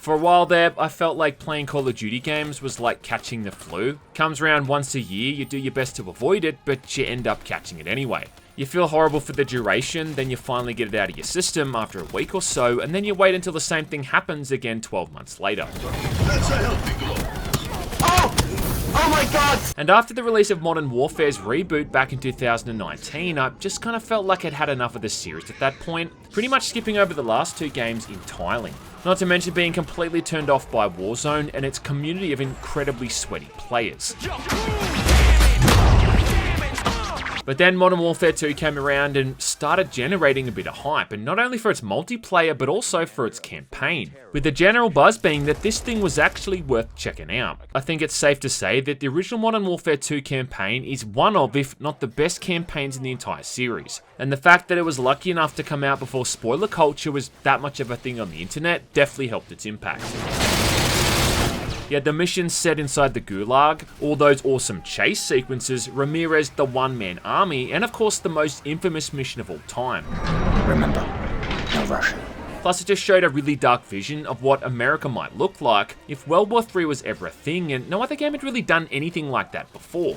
For a while there, I felt like playing Call of Duty games was like catching the flu. Comes around once a year, you do your best to avoid it, but you end up catching it anyway. You feel horrible for the duration, then you finally get it out of your system after a week or so, and then you wait until the same thing happens again 12 months later. That's a healthy glow. Oh my god! And after the release of Modern Warfare's reboot back in 2019, I just kind of felt like I'd had enough of the series at that point, pretty much skipping over the last 2 games entirely. Not to mention being completely turned off by Warzone and its community of incredibly sweaty players. But then Modern Warfare 2 came around and started generating a bit of hype, and not only for its multiplayer, but also for its campaign, with the general buzz being that this thing was actually worth checking out. I think it's safe to say that the original Modern Warfare 2 campaign is one of, if not the best campaigns in the entire series, and the fact that it was lucky enough to come out before spoiler culture was that much of a thing on the internet definitely helped its impact. You had the missions set inside the Gulag, all those awesome chase sequences, Ramirez the one-man army, and of course the most infamous mission of all time. Remember, no Russian. Plus it just showed a really dark vision of what America might look like if World War III was ever a thing, and no other game had really done anything like that before.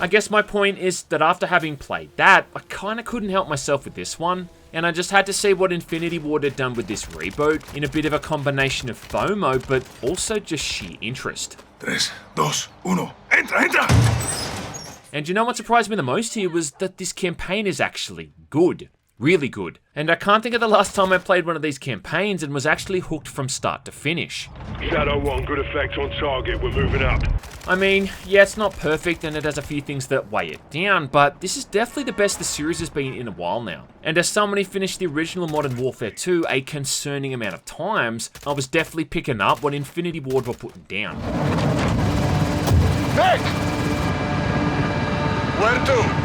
I guess my point is that after having played that, I kinda couldn't help myself with this one, and I just had to see what Infinity Ward had done with this reboot, in a bit of a combination of FOMO, but also just sheer interest. 3, 2, 1, entra! And you know what surprised me the most here was that this campaign is actually good. Really good. And I can't think of the last time I played one of these campaigns and was actually hooked from start to finish. Shadow 1, good effect on target, we're moving up. I mean, yeah, it's not perfect and it has a few things that weigh it down, but this is definitely the best the series has been in a while now. And as someone who finished the original Modern Warfare 2 a concerning amount of times, I was definitely picking up what Infinity Ward were putting down. Nick! Where to?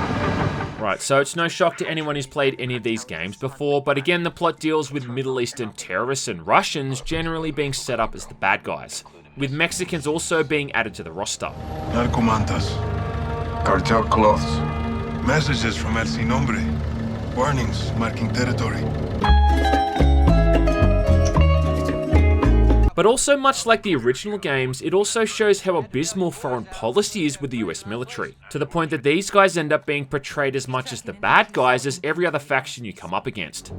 Right, so it's no shock to anyone who's played any of these games before, but again, the plot deals with Middle Eastern terrorists and Russians generally being set up as the bad guys, with Mexicans also being added to the roster. Narcomantas. Cartel cloths. Messages from El Sin Nombre. Warnings marking territory. But also, much like the original games, it also shows how abysmal foreign policy is with the US military, to the point that these guys end up being portrayed as much as the bad guys as every other faction you come up against.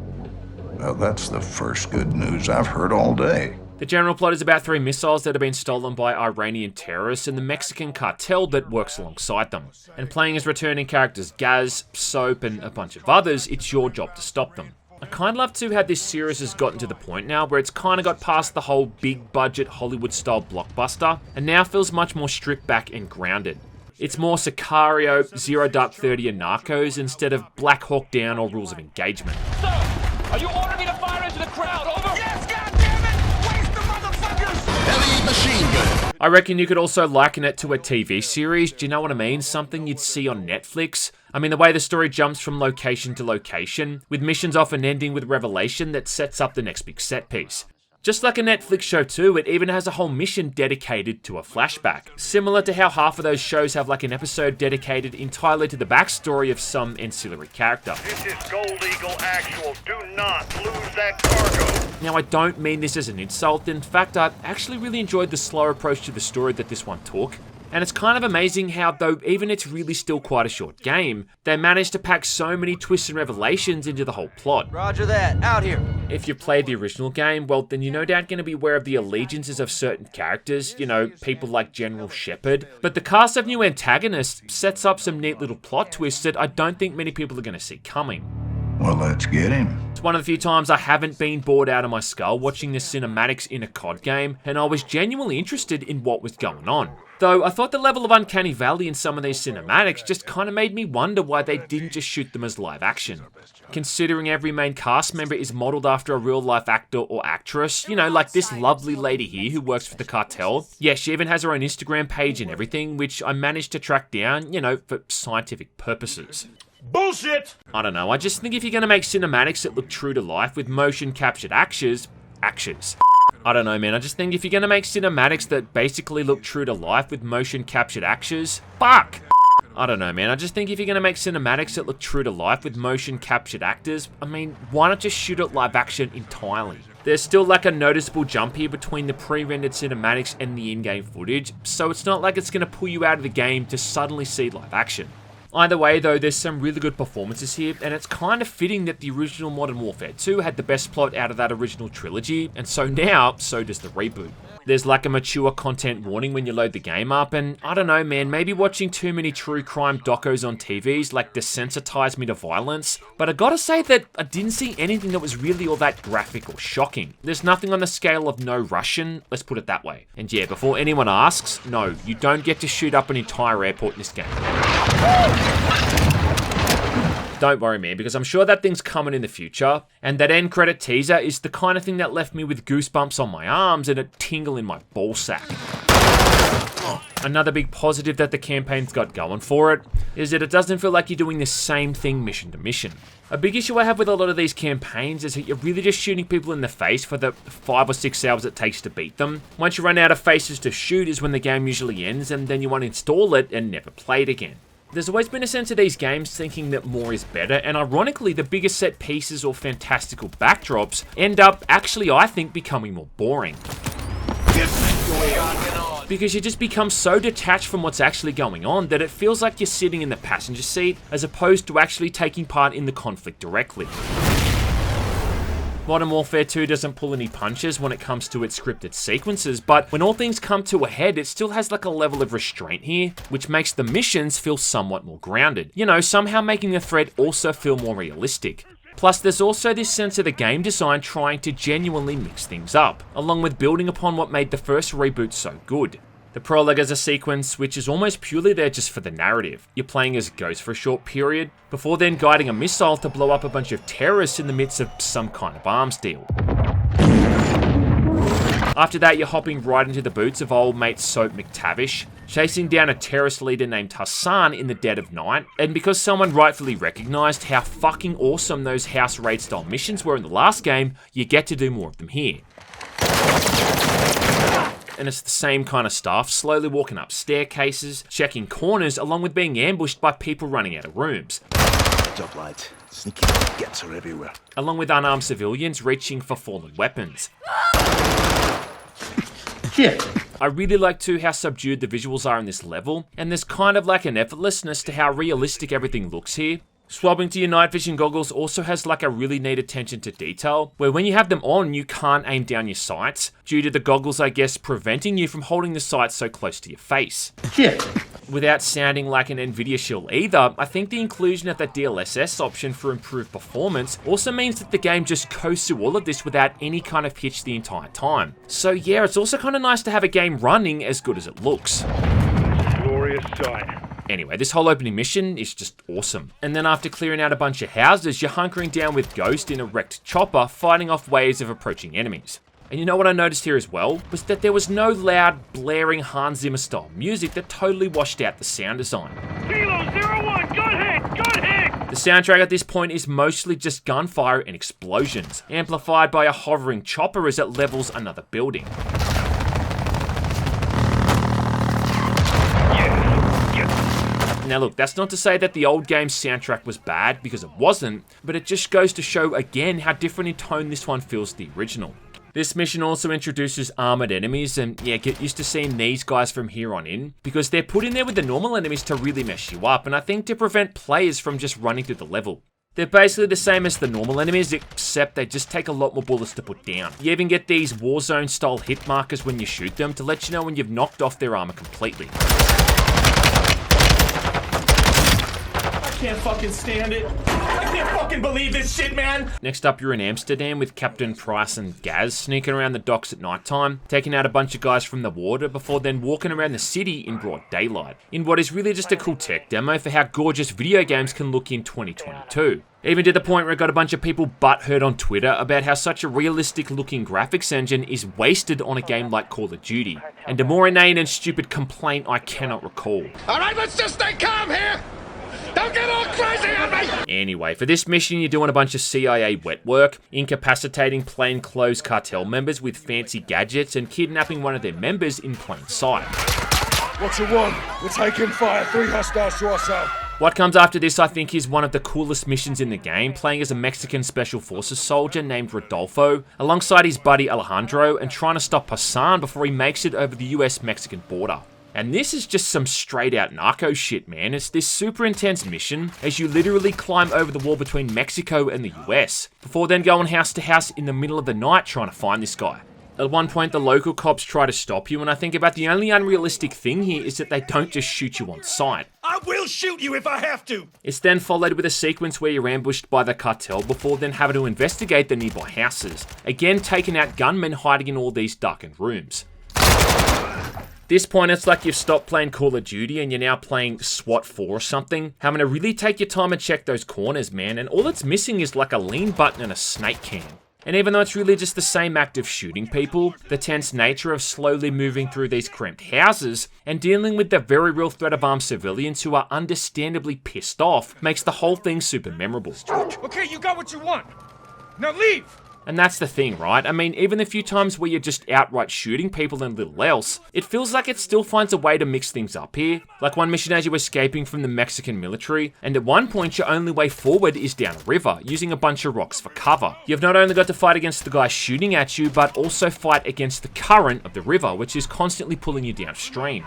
Well, that's the first good news I've heard all day. The general plot is about 3 missiles that have been stolen by Iranian terrorists and the Mexican cartel that works alongside them. And playing as returning characters Gaz, Soap, and a bunch of others, it's your job to stop them. I kind of love to how this series has gotten to the point now where it's kind of got past the whole big budget Hollywood style blockbuster and now feels much more stripped back and grounded. It's more Sicario, Zero Dark 30 and Narcos instead of Black Hawk Down or Rules of Engagement. Sir, are you ordering me to fire into the crowd? Over! Yes, goddammit! Waste the motherfuckers! Heavy machine gun. I reckon you could also liken it to a TV series, do you know what I mean? Something you'd see on Netflix. I mean, the way the story jumps from location to location, with missions often ending with revelation that sets up the next big set piece. Just like a Netflix show too, it even has a whole mission dedicated to a flashback. Similar to how half of those shows have like an episode dedicated entirely to the backstory of some ancillary character. This is Gold Eagle Actual. Do not lose that cargo. Now, I don't mean this as an insult. In fact, I actually really enjoyed the slow approach to the story that this one took. And it's kind of amazing how, though even it's really still quite a short game, they managed to pack so many twists and revelations into the whole plot. Roger that. Out here. If you've played the original game, well, then you're no doubt going to be aware of the allegiances of certain characters, you know, people like General Shepard. But the cast of new antagonists sets up some neat little plot twists that I don't think many people are going to see coming. Well, let's get him. It's one of the few times I haven't been bored out of my skull watching the cinematics in a COD game, and I was genuinely interested in what was going on. Though I thought the level of uncanny valley in some of these cinematics just kind of made me wonder why they didn't just shoot them as live action. Considering every main cast member is modelled after a real life actor or actress, you know, like this lovely lady here who works for the cartel. Yeah, she even has her own Instagram page and everything, which I managed to track down, you know, for scientific purposes. Bullshit! I don't know, I just think if you're going to make cinematics that look true to life with motion captured actions. I don't know, man, I just think if you're going to make cinematics that basically look true to life with motion captured actions, fuck! I don't know, man. I just think if you're going to make cinematics that look true to life with motion captured actors, I mean, why not just shoot it live action entirely? There's still like a noticeable jump here between the pre-rendered cinematics and the in-game footage, so it's not like it's going to pull you out of the game to suddenly see live action. Either way though, there's some really good performances here, and it's kind of fitting that the original Modern Warfare 2 had the best plot out of that original trilogy, and so now, so does the reboot. There's like a mature content warning when you load the game up, and I don't know, man, maybe watching too many true crime docos on TVs like desensitized me to violence, but I gotta say that I didn't see anything that was really all that graphic or shocking. There's nothing on the scale of no Russian, let's put it that way. And yeah, before anyone asks, no, you don't get to shoot up an entire airport in this game. Don't worry, man, because I'm sure that thing's coming in the future, and that end credit teaser is the kind of thing that left me with goosebumps on my arms and a tingle in my ballsack. Another big positive that the campaign's got going for it is that it doesn't feel like you're doing the same thing mission to mission. A big issue I have with a lot of these campaigns is that you're really just shooting people in the face for the 5 or 6 hours it takes to beat them. Once you run out of faces to shoot is when the game usually ends, and then you want to install it and never play it again. There's always been a sense of these games thinking that more is better, and ironically the bigger set pieces or fantastical backdrops end up actually, I think, becoming more boring. Because you just become so detached from what's actually going on that it feels like you're sitting in the passenger seat as opposed to actually taking part in the conflict directly. Modern Warfare 2 doesn't pull any punches when it comes to its scripted sequences, but when all things come to a head, it still has like a level of restraint here, which makes the missions feel somewhat more grounded. You know, somehow making the threat also feel more realistic. Plus, there's also this sense of the game design trying to genuinely mix things up, along with building upon what made the first reboot so good. The prologue is a sequence which is almost purely there just for the narrative. You're playing as Ghost for a short period, before then guiding a missile to blow up a bunch of terrorists in the midst of some kind of arms deal. After that, you're hopping right into the boots of old mate Soap McTavish, chasing down a terrorist leader named Hassan in the dead of night, and because someone rightfully recognised how fucking awesome those house raid style missions were in the last game, you get to do more of them here. And it's the same kind of stuff, slowly walking up staircases, checking corners, along with being ambushed by people running out of rooms. Job, lads. Sneaky gets are everywhere. Along with unarmed civilians reaching for fallen weapons. Shit. I really like too how subdued the visuals are in this level, and there's kind of like an effortlessness to how realistic everything looks here. Swapping to your night vision goggles also has like a really neat attention to detail, where when you have them on, you can't aim down your sights, due to the goggles, I guess, preventing you from holding the sights so close to your face. Shit. Without sounding like an Nvidia shill either, I think the inclusion of that DLSS option for improved performance also means that the game just coasts through all of this without any kind of hitch the entire time. So yeah, it's also kind of nice to have a game running as good as it looks. Glorious sight. Anyway, this whole opening mission is just awesome. And then after clearing out a bunch of houses, you're hunkering down with Ghost in a wrecked chopper, fighting off waves of approaching enemies. And you know what I noticed here as well? Was that there was no loud, blaring Hans Zimmer style music that totally washed out the sound design. Kilo 01, gun hit! Gun hit! The soundtrack at this point is mostly just gunfire and explosions, amplified by a hovering chopper as it levels another building. Now look, that's not to say that the old game's soundtrack was bad, because it wasn't, but it just goes to show again how different in tone this one feels to the original. This mission also introduces armored enemies, and yeah, get used to seeing these guys from here on in, because they're put in there with the normal enemies to really mess you up, and I think to prevent players from just running through the level. They're basically the same as the normal enemies, except they just take a lot more bullets to put down. You even get these Warzone style hit markers when you shoot them to let you know when you've knocked off their armor completely. I can't fucking stand it. I can't fucking believe this shit, man. Next up, you're in Amsterdam with Captain Price and Gaz sneaking around the docks at nighttime, taking out a bunch of guys from the water before then walking around the city in broad daylight, in what is really just a cool tech demo for how gorgeous video games can look in 2022. Even to the point where it got a bunch of people butthurt on Twitter about how such a realistic looking graphics engine is wasted on a game like Call of Duty, and a more inane and stupid complaint I cannot recall. Alright, let's just stay calm here. Don't get all crazy on me! Anyway, for this mission, you're doing a bunch of CIA wet work, incapacitating plainclothes cartel members with fancy gadgets, and kidnapping one of their members in plain sight. What you want? We're taking fire. 3 hostiles to our south. What comes after this, I think, is one of the coolest missions in the game, playing as a Mexican Special Forces soldier named Rodolfo, alongside his buddy Alejandro, and trying to stop Hassan before he makes it over the US-Mexican border. And this is just some straight out narco shit, man. It's this super intense mission as you literally climb over the wall between Mexico and the US, before then going house to house in the middle of the night trying to find this guy. At one point, the local cops try to stop you, and I think about the only unrealistic thing here is that they don't just shoot you on sight. I will shoot you if I have to! It's then followed with a sequence where you're ambushed by the cartel before then having to investigate the nearby houses, again taking out gunmen hiding in all these darkened rooms. This point, it's like you've stopped playing Call of Duty and you're now playing SWAT 4 or something, having to really take your time and check those corners, man, and all it's missing is like a lean button and a snake can. And even though it's really just the same act of shooting people, the tense nature of slowly moving through these cramped houses and dealing with the very real threat of armed civilians who are understandably pissed off makes the whole thing super memorable. Okay, you got what you want. Now leave! And that's the thing, right? I mean, even the few times where you're just outright shooting people and little else, it feels like it still finds a way to mix things up here. Like one mission as you're escaping from the Mexican military, and at one point your only way forward is down a river, using a bunch of rocks for cover. You've not only got to fight against the guy shooting at you, but also fight against the current of the river, which is constantly pulling you downstream.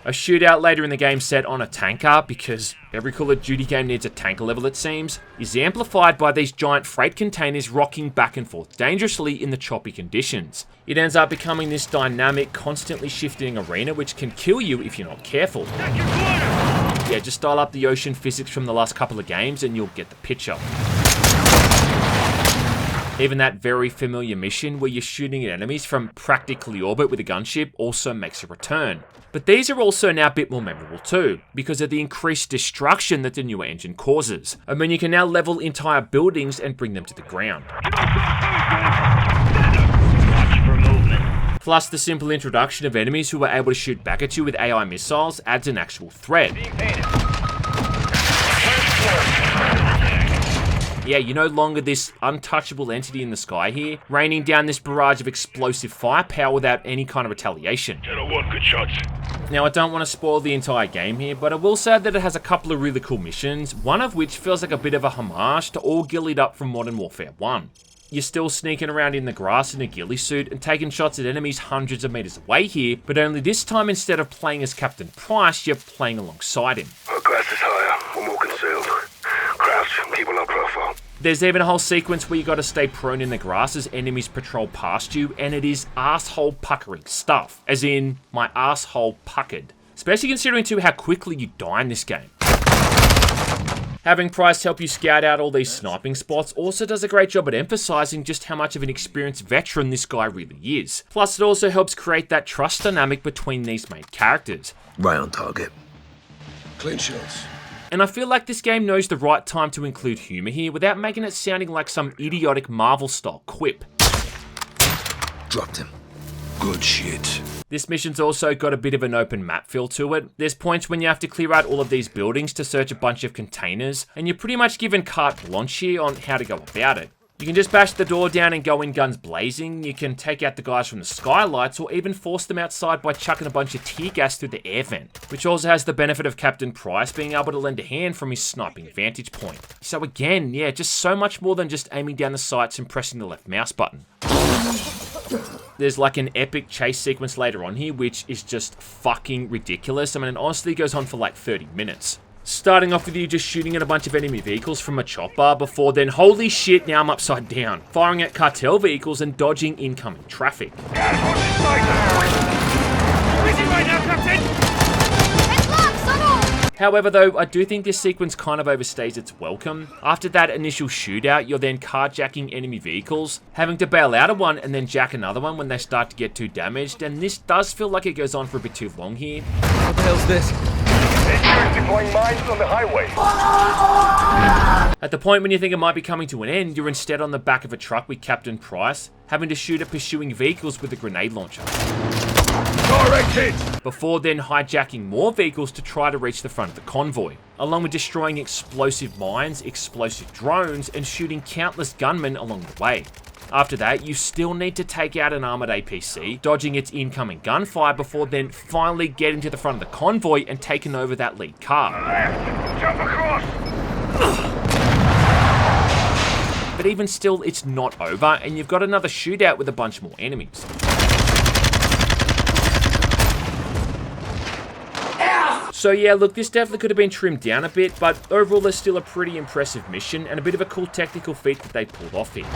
A shootout later in the game set on a tanker, because every Call of Duty game needs a tanker level it seems, is amplified by these giant freight containers rocking back and forth dangerously in the choppy conditions. It ends up becoming this dynamic, constantly shifting arena which can kill you if you're not careful. Yeah, just dial up the ocean physics from the last couple of games and you'll get the picture. Even that very familiar mission where you're shooting at enemies from practically orbit with a gunship also makes a return. But these are also now a bit more memorable too, because of the increased destruction that the newer engine causes. I mean, you can now level entire buildings and bring them to the ground. Plus, the simple introduction of enemies who are able to shoot back at you with AI missiles adds an actual threat. Yeah, you're no longer this untouchable entity in the sky here, raining down this barrage of explosive firepower without any kind of retaliation. Now, I don't want to spoil the entire game here, but I will say that it has a couple of really cool missions, one of which feels like a bit of a homage to all gillied up from Modern Warfare 1. You're still sneaking around in the grass in a ghillie suit and taking shots at enemies hundreds of meters away here, but only this time instead of playing as Captain Price, you're playing alongside him. Our grass is higher. We're more concealed. Crouch, keep a low profile. There's even a whole sequence where you gotta stay prone in the grass as enemies patrol past you, and it is asshole puckering stuff. As in, my asshole puckered. Especially considering too how quickly you die in this game. Having Price help you scout out all these sniping spots also does a great job at emphasizing just how much of an experienced veteran this guy really is. Plus, it also helps create that trust dynamic between these main characters. Right on target. Clean shots. And I feel like this game knows the right time to include humor here without making it sounding like some idiotic Marvel-style quip. Dropped him. Good shit. This mission's also got a bit of an open map feel to it. There's points when you have to clear out all of these buildings to search a bunch of containers, and you're pretty much given carte blanche here on how to go about it. You can just bash the door down and go in guns blazing, you can take out the guys from the skylights, or even force them outside by chucking a bunch of tear gas through the air vent, which also has the benefit of Captain Price being able to lend a hand from his sniping vantage point. So again, yeah, just so much more than just aiming down the sights and pressing the left mouse button. There's like an epic chase sequence later on here, which is just fucking ridiculous. I mean, it honestly goes on for like 30 minutes. Starting off with you just shooting at a bunch of enemy vehicles from a chopper before then, holy shit, now I'm upside down. Firing at cartel vehicles and dodging incoming traffic. However though, I do think this sequence kind of overstays its welcome. After that initial shootout, you're then carjacking enemy vehicles, having to bail out of one and then jack another one when they start to get too damaged, and this does feel like it goes on for a bit too long here. What the hell's this? Deploying mines on the highway. At the point when you think it might be coming to an end, you're instead on the back of a truck with Captain Price, having to shoot at pursuing vehicles with a grenade launcher. Before then hijacking more vehicles to try to reach the front of the convoy, along with destroying explosive mines, explosive drones, and shooting countless gunmen along the way. After that, you still need to take out an armored APC, dodging its incoming gunfire before then finally getting to the front of the convoy and taking over that lead car. Jump across! But even still, it's not over, and you've got another shootout with a bunch more enemies. So yeah, look, this definitely could have been trimmed down a bit, but overall it's still a pretty impressive mission and a bit of a cool technical feat that they pulled off here.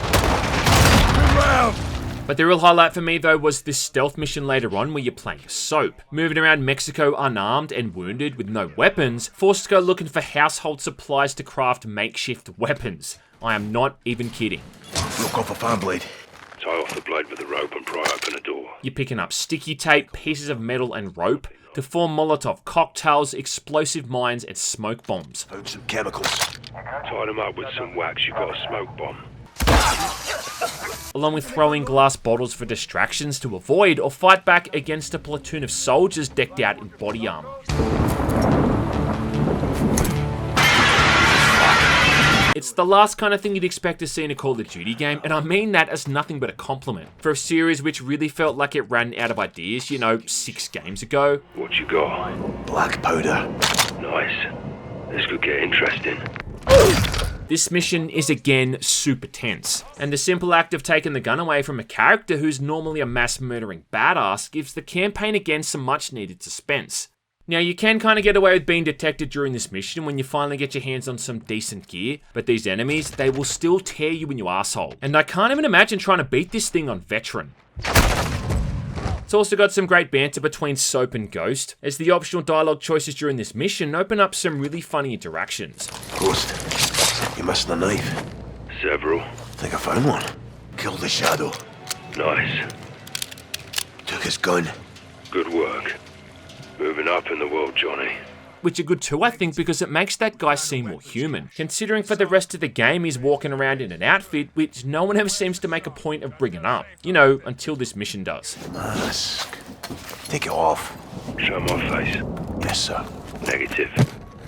But the real highlight for me though was this stealth mission later on where you're playing Soap, moving around Mexico unarmed and wounded with no weapons, forced to go looking for household supplies to craft makeshift weapons. I am not even kidding. Look off a fan blade. Tie off the blade with a rope and pry open a door. You're picking up sticky tape, pieces of metal and rope to form Molotov cocktails, explosive mines and smoke bombs. Found some chemicals. Tie them up with some wax, you got a smoke bomb. Along with throwing glass bottles for distractions to avoid or fight back against a platoon of soldiers decked out in body armor. It's the last kind of thing you'd expect to see in a Call of Duty game, and I mean that as nothing but a compliment. For a series which really felt like it ran out of ideas, 6 games ago. What you got? Black powder. Nice. This could get interesting. This mission is again super tense, and the simple act of taking the gun away from a character who's normally a mass murdering badass gives the campaign again some much needed suspense. Now, you can kind of get away with being detected during this mission when you finally get your hands on some decent gear, but these enemies, they will still tear you in your asshole. And I can't even imagine trying to beat this thing on Veteran. It's also got some great banter between Soap and Ghost, as the optional dialogue choices during this mission open up some really funny interactions. Ghost, you missing a knife? Several. Think I found one. Killed the Shadow. Nice. Took his gun. Good work. Moving up in the world, Johnny. Which are good too, I think, because it makes that guy seem more human, considering for the rest of the game he's walking around in an outfit which no one ever seems to make a point of bringing up. Until this mission does. Mask. Take it off. Show my face. Yes, sir. Negative.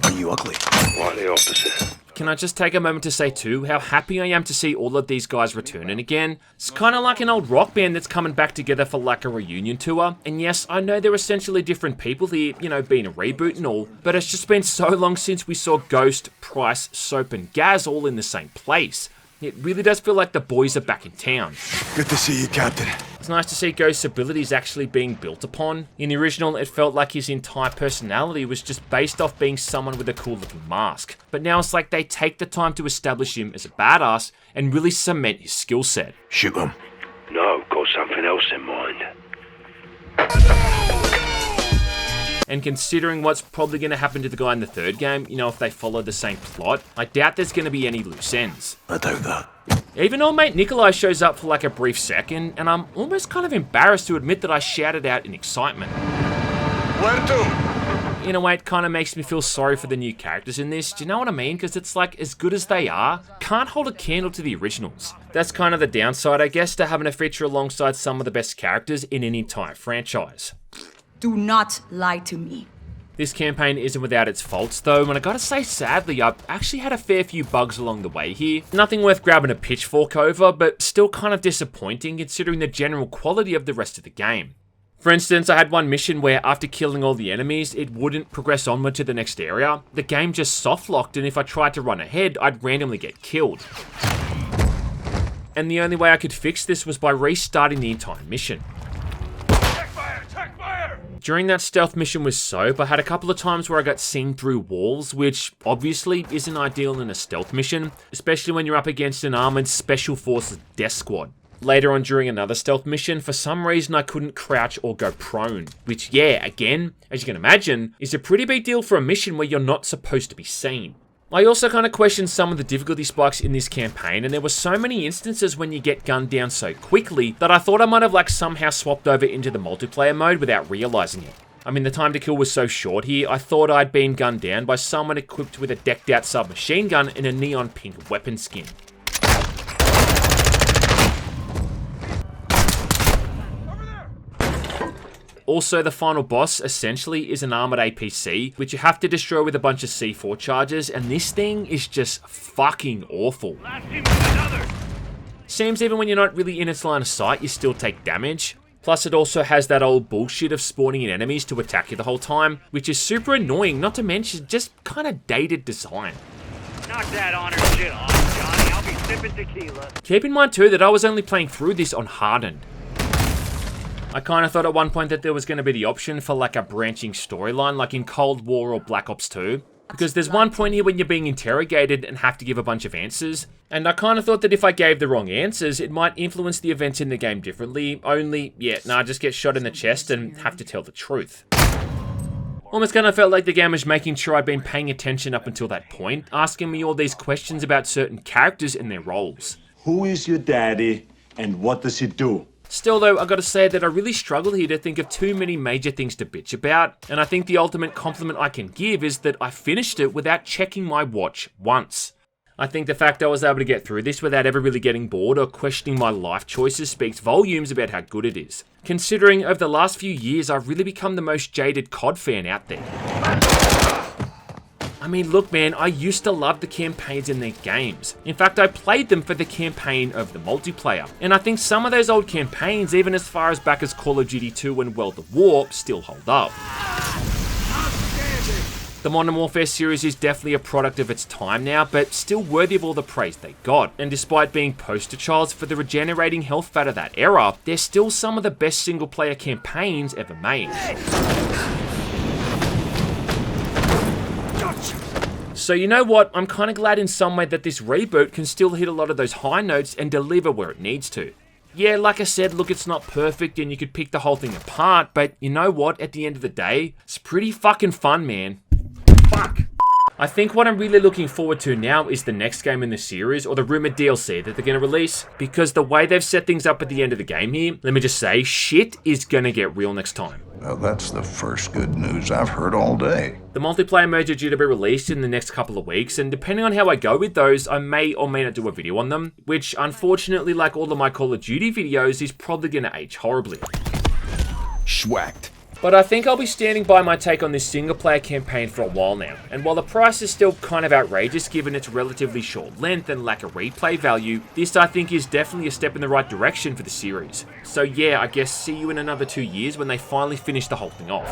Are you ugly? Quite the opposite. Can I just take a moment to say too, how happy I am to see all of these guys returning again. It's kind of like an old rock band that's coming back together for like a reunion tour. And yes, I know they're essentially different people here, being a reboot and all, but it's just been so long since we saw Ghost, Price, Soap and Gaz all in the same place. It really does feel like the boys are back in town. Good to see you, Captain. It's nice to see Ghost's abilities actually being built upon. In the original, it felt like his entire personality was just based off being someone with a cool looking mask. But now it's like they take the time to establish him as a badass and really cement his skill set. Shoot him. No, got something else in mind. And considering what's probably going to happen to the guy in the third game, if they follow the same plot, I doubt there's going to be any loose ends. I doubt that. Even old mate Nikolai shows up for like a brief second, and I'm almost kind of embarrassed to admit that I shouted out in excitement. Where to? In a way, it kind of makes me feel sorry for the new characters in this, do you know what I mean? Because it's like, as good as they are, can't hold a candle to the originals. That's kind of the downside, I guess, to having a feature alongside some of the best characters in an entire franchise. Do not lie to me. This campaign isn't without its faults though, and I gotta say sadly, I've actually had a fair few bugs along the way here. Nothing worth grabbing a pitchfork over, but still kind of disappointing considering the general quality of the rest of the game. For instance, I had one mission where after killing all the enemies, it wouldn't progress onward to the next area. The game just soft-locked, and if I tried to run ahead, I'd randomly get killed. And the only way I could fix this was by restarting the entire mission. During that stealth mission with Soap, I had a couple of times where I got seen through walls, which obviously isn't ideal in a stealth mission, especially when you're up against an armored Special Forces death squad. Later on during another stealth mission, for some reason I couldn't crouch or go prone, which again, as you can imagine, is a pretty big deal for a mission where you're not supposed to be seen. I also kind of questioned some of the difficulty spikes in this campaign, and there were so many instances when you get gunned down so quickly that I thought I might have somehow swapped over into the multiplayer mode without realizing it. I mean, the time to kill was so short here, I thought I'd been gunned down by someone equipped with a decked out submachine gun and a neon pink weapon skin. Also, the final boss essentially is an armored APC, which you have to destroy with a bunch of C4 charges, and this thing is just fucking awful. Seems even when you're not really in its line of sight, you still take damage. Plus it also has that old bullshit of spawning in enemies to attack you the whole time, which is super annoying, not to mention just kind of dated design. Knock that honor shit off, Johnny. I'll be sipping tequila. Keep in mind too that I was only playing through this on hardened. I kind of thought at one point that there was going to be the option for like a branching storyline like in Cold War or Black Ops 2. Because there's one point here when you're being interrogated and have to give a bunch of answers. And I kind of thought that if I gave the wrong answers, it might influence the events in the game differently. Only, yeah, nah, just get shot in the chest and have to tell the truth. Almost kind of felt like the game was making sure I'd been paying attention up until that point, asking me all these questions about certain characters and their roles. Who is your daddy and what does he do? Still though, I gotta say that I really struggle here to think of too many major things to bitch about, and I think the ultimate compliment I can give is that I finished it without checking my watch once. I think the fact I was able to get through this without ever really getting bored or questioning my life choices speaks volumes about how good it is. Considering over the last few years I've really become the most jaded COD fan out there. I mean, look man, I used to love the campaigns in their games. In fact, I played them for the campaign of the multiplayer. And I think some of those old campaigns, even as far as back as Call of Duty 2 and World of War, still hold up. The Modern Warfare series is definitely a product of its time now, but still worthy of all the praise they got. And despite being poster childs for the regenerating health fat of that era, they're still some of the best single player campaigns ever made. So you know what, I'm kind of glad in some way that this reboot can still hit a lot of those high notes and deliver where it needs to. Yeah, like I said, look, it's not perfect and you could pick the whole thing apart, but you know what, at the end of the day, it's pretty fucking fun, man. Fuck. I think what I'm really looking forward to now is the next game in the series, or the rumored DLC that they're going to release, because the way they've set things up at the end of the game here, let me just say, shit is going to get real next time. Well, that's the first good news I've heard all day. The multiplayer modes are due to be released in the next couple of weeks, and depending on how I go with those, I may or may not do a video on them, which unfortunately, like all of my Call of Duty videos, is probably going to age horribly. Schwacked. But I think I'll be standing by my take on this single player campaign for a while now, and while the price is still kind of outrageous given its relatively short length and lack of replay value, this I think is definitely a step in the right direction for the series. So yeah, I guess see you in another 2 years when they finally finish the whole thing off.